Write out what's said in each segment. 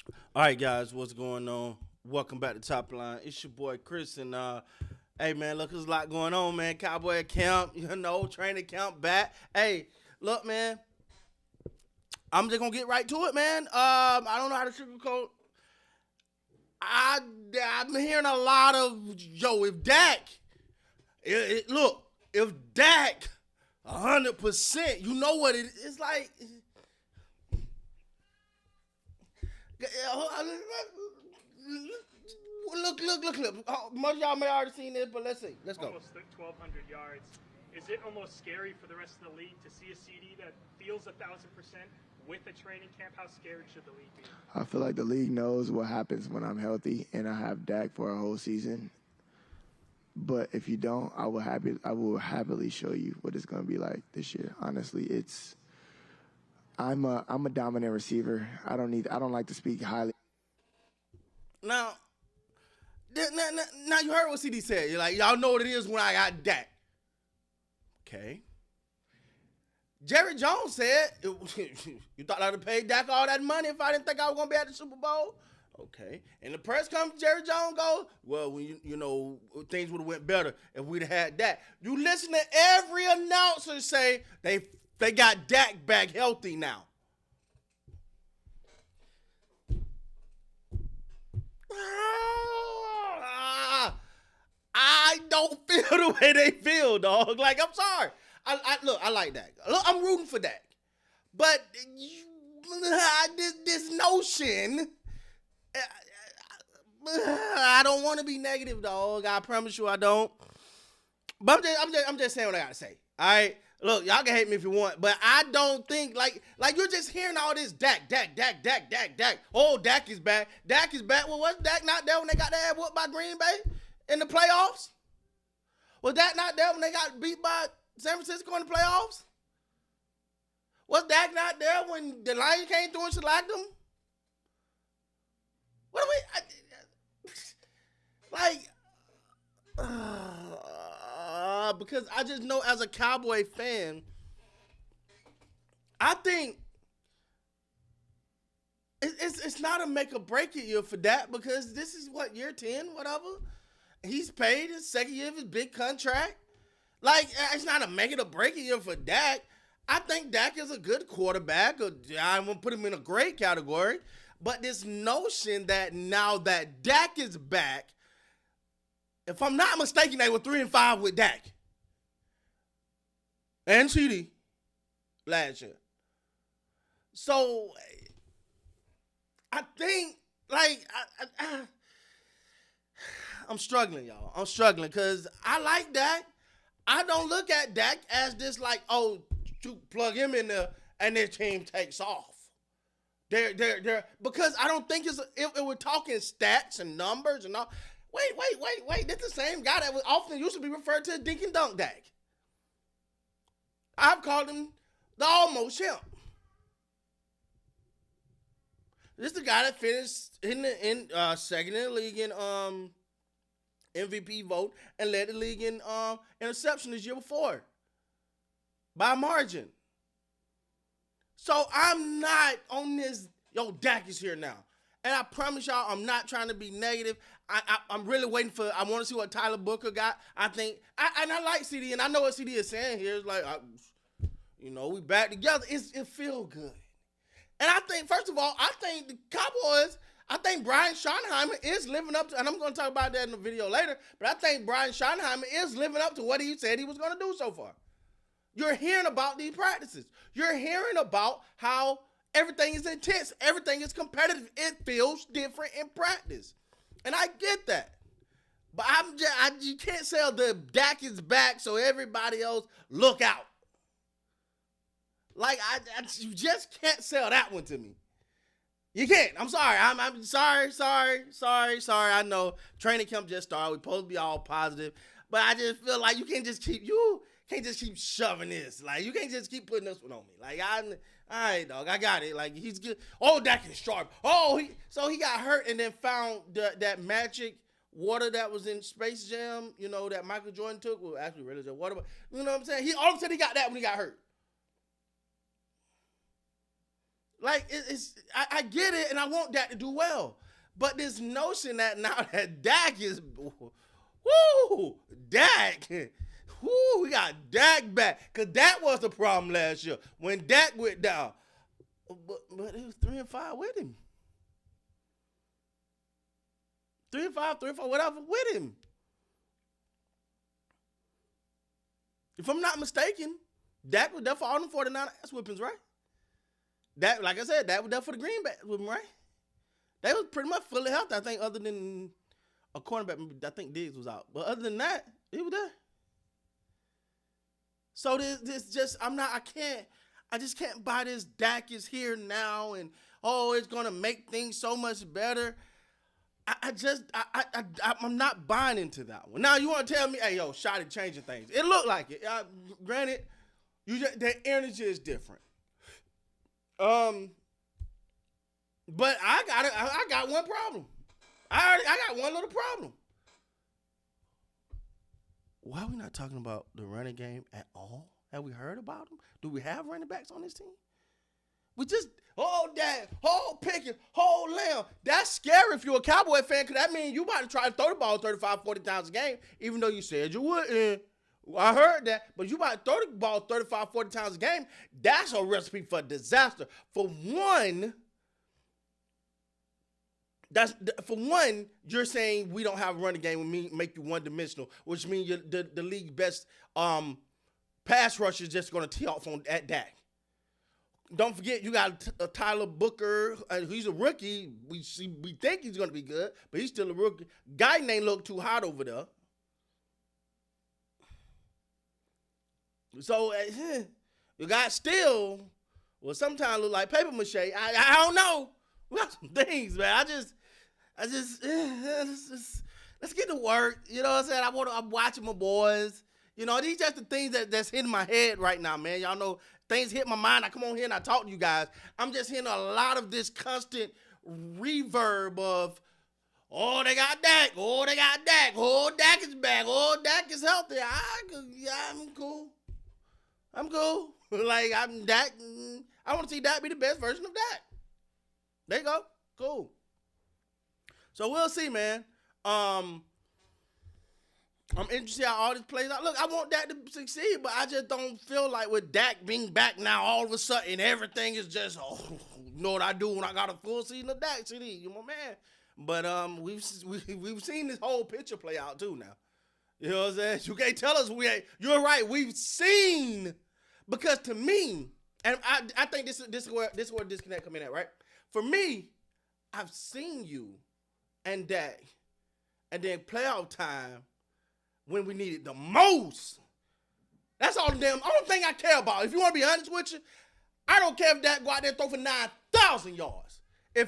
All right, guys, what's going on? Welcome back to Top Line. It's your boy Chris, and hey, man, look, there's a lot going on, man. Cowboy camp, training camp back. Hey, look, man, I'm just gonna get right to it, man. I don't know how to sugarcoat. I I've been hearing a lot of if Dak, look, if Dak, 100%, you know what it's like. Look. Most of y'all may already seen this, but let's see. Let's go. Almost 1,200 yards. Is it almost scary for the rest of the league to see a CD that feels 1,000% with a training camp? How scared should the league be? I feel like the league knows what happens when I'm healthy and I have Dak for a whole season. But if you don't, I will happily show you what it's going to be like this year. Honestly, I'm a dominant receiver. I don't like to speak highly. Now, now you heard what CD said. You're like, y'all know what it is when I got Dak. Okay. Jerry Jones said, you thought I'd have paid Dak all that money if I didn't think I was going to be at the Super Bowl? Okay. And the press conference, Jerry Jones goes, well, when things would have went better if we'd have had Dak. You listen to every announcer say they got Dak back healthy now. I don't feel the way they feel, dog. Like, I'm sorry. I like Dak. Look, I'm rooting for Dak. But this notion, I don't want to be negative, dog. I promise you I don't. But I'm just saying what I gotta say. All right. Look, y'all can hate me if you want, but I don't think like you're just hearing all this Dak. Oh, Dak is back. Dak is back. Well, was Dak not there when they got their ass whooped by Green Bay in the playoffs? Was Dak not there when they got beat by San Francisco in the playoffs? Was Dak not there when the Lions came through and shellacked them? What do because I just know as a Cowboy fan, I think it's not a make or break it year for that because this is what, year 10, whatever. He's paid his second year of his big contract. Like, it's not a make it or break it year for Dak. I think Dak is a good quarterback. I won't put him in a great category. But this notion that now that Dak is back, if I'm not mistaken, they were 3-5 with Dak and CeeDee last year. So I think, I'm struggling, y'all. I'm struggling because I like Dak. I don't look at Dak as this to plug him in there and their team takes off. They're because I don't think if we're talking stats and numbers and all. Wait. That's the same guy that was often used to be referred to as Dink and Dunk Dak. I've called him the almost champ. This is the guy that finished in second in the league in MVP vote and led the league in interception this year before by margin. So I'm not on this, Dak is here now. And I promise y'all, I'm not trying to be negative. I'm really waiting I want to see what Tyler Booker got. I think, I like CD, and I know what CD is saying here. It's like, we back together. It feels good. And I think, first of all, I think the Cowboys, I think Brian Schottenheimer is living up to, and I'm going to talk about that in the video later, but I think Brian Schottenheimer is living up to what he said he was going to do so far. You're hearing about these practices. You're hearing about how everything is intense. Everything is competitive. It feels different in practice. And I get that. But you can't say the Dak is back so everybody else look out. Like, you just can't sell that one to me. You can't. I'm sorry. I'm sorry. I know training camp just started. We're supposed to be all positive. But I just feel like you can't just keep shoving this. Like, you can't just keep putting this one on me. Like, all right, dog, I got it. Like, he's good. Oh, Dak is sharp. Oh, he got hurt and then found that magic water that was in Space Jam, that Michael Jordan took. Well, actually, really, just water. You know what I'm saying? All of a sudden, he got that when he got hurt. Like, I get it, and I want Dak to do well. But this notion that now that Dak is, woo, Dak, woo, we got Dak back. Because that was the problem last year when Dak went down. But it was 3-5 with him. 3-5, 3-4, whatever, with him. If I'm not mistaken, Dak was there for all them 49 ass whippings, right? That, like I said, that was there for the Greenback whipping, right? They was pretty much fully healthy, I think, other than a cornerback. I think Diggs was out. But other than that, he was there. So this just, I just can't buy this Dak is here now and, oh, it's going to make things so much better. I'm not buying into that one. Now, you want to tell me, hey, yo, Shotty changing things. It looked like it. Granted, the energy is different. But I got one problem. I got one little problem. Why are we not talking about the running game at all? Have we heard about them? Do we have running backs on this team? We just, Dak, Pickens, Lamb. That's scary if you're a Cowboy fan, because that means you about to try to throw the ball 35, 40 times a game, even though you said you wouldn't. I heard that, but you about to throw the ball 35, 40 times a game. That's a recipe for disaster. For one, you're saying we don't have a running game with make you one-dimensional, which means the league's best pass rush is just going to tee off at Dak. Don't forget, you got Tyler Booker. He's a rookie. We think he's going to be good, but he's still a rookie. Guy ain't look too hot over there. So you got still, well, sometimes look like paper mache. I don't know. We got some things, man. Let's get to work. You know what I'm saying? I'm watching my boys. You know, these just the things that's hitting my head right now, man. Y'all know things hit my mind. I come on here and I talk to you guys. I'm just hearing a lot of this constant reverb of, oh, they got Dak. Oh, they got Dak. Oh, Dak is back. Oh, Dak is healthy. I'm cool. I'm cool. Like, I'm Dak. I want to see Dak be the best version of Dak. There you go. Cool. So we'll see, man. I'm interested how all this plays out. Look, I want Dak to succeed, but I just don't feel like with Dak being back now, all of a sudden everything is just, you know what I do when I got a full season of Dak, CeeDee, you my man. But we've seen this whole picture play out too now. You know what I'm saying? You can't tell us we ain't. You're right. We've seen, because to me, and I think this is where disconnect come in at, right? For me, I've seen you and Dak, and then playoff time when we need it the most. That's all the only thing I care about. If you want to be honest with you, I don't care if Dak go out there and throw for 9,000 yards.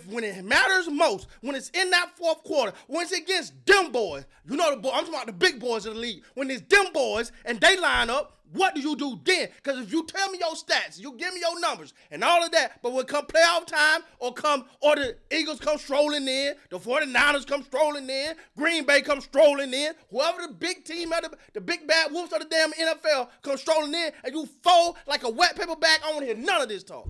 When it matters most, when it's in that fourth quarter, when it's against them boys, you know the boy, I'm talking about the big boys of the league. When it's them boys and they line up, what do you do then? Because if you tell me your stats, you give me your numbers and all of that, but when come playoff time or the Eagles come strolling in, the 49ers come strolling in, Green Bay come strolling in, whoever the big team, the big bad wolves of the damn NFL come strolling in, and you fold like a wet paper bag, I don't want to hear none of this talk.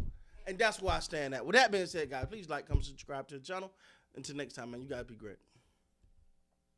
And that's where I stand at. With that being said, guys, please like, comment, subscribe to the channel. Until next time, man, you guys be great.